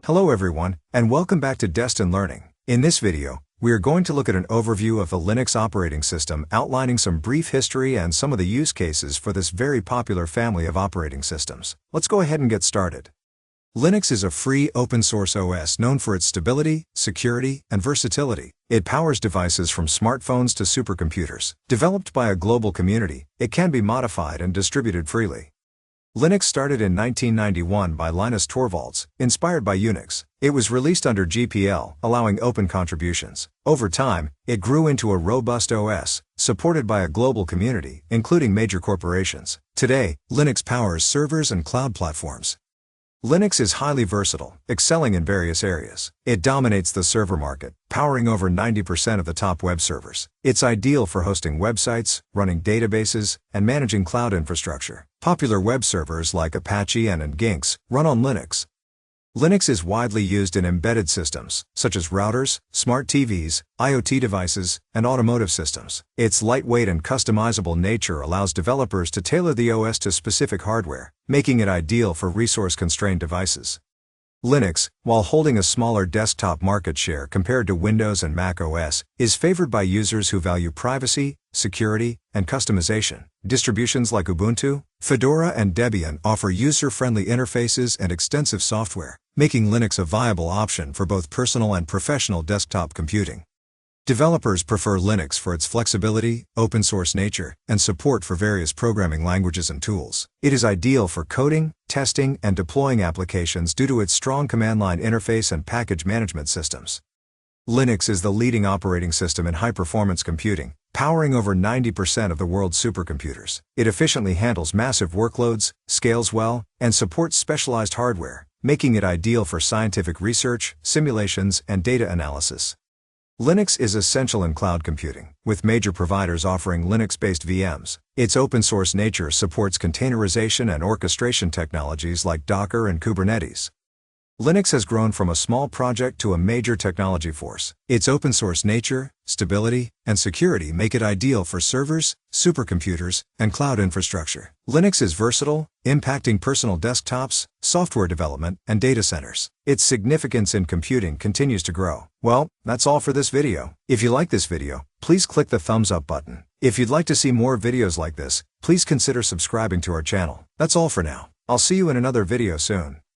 Hello everyone, and welcome back to Destin Learning. In this video, we are going to look at an overview of the Linux operating system, outlining some brief history and some of the use cases for this very popular family of operating systems. Let's go ahead and get started. Linux is a free, open-source OS known for its stability, security, and versatility. It powers devices from smartphones to supercomputers. Developed by a global community, it can be modified and distributed freely. Linux started in 1991 by Linus Torvalds, inspired by Unix. It was released under GPL, allowing open contributions. Over time, it grew into a robust OS, supported by a global community, including major corporations. Today, Linux powers servers and cloud platforms. Linux is highly versatile, excelling in various areas. It dominates the server market, powering over 90% of the top web servers. It's ideal for hosting websites, running databases, and managing cloud infrastructure. Popular web servers like Apache and Nginx run on Linux. Linux is widely used in embedded systems, such as routers, smart TVs, IoT devices, and automotive systems. Its lightweight and customizable nature allows developers to tailor the OS to specific hardware, making it ideal for resource-constrained devices. Linux, while holding a smaller desktop market share compared to Windows and Mac OS, is favored by users who value privacy, security, and customization. Distributions like Ubuntu, Fedora, and Debian offer user-friendly interfaces and extensive software, making Linux a viable option for both personal and professional desktop computing. Developers prefer Linux for its flexibility, open-source nature, and support for various programming languages and tools. It is ideal for coding, testing, and deploying applications due to its strong command-line interface and package management systems. Linux is the leading operating system in high-performance computing, powering over 90% of the world's supercomputers. It efficiently handles massive workloads, scales well, and supports specialized hardware, making it ideal for scientific research, simulations, and data analysis. Linux is essential in cloud computing, with major providers offering Linux-based VMs. Its open-source nature supports containerization and orchestration technologies like Docker and Kubernetes. Linux has grown from a small project to a major technology force. Its open-source nature, stability, and security make it ideal for servers, supercomputers, and cloud infrastructure. Linux is versatile, impacting personal desktops, software development, and data centers. Its significance in computing continues to grow. Well, that's all for this video. If you like this video, please click the thumbs up button. If you'd like to see more videos like this, please consider subscribing to our channel. That's all for now. I'll see you in another video soon.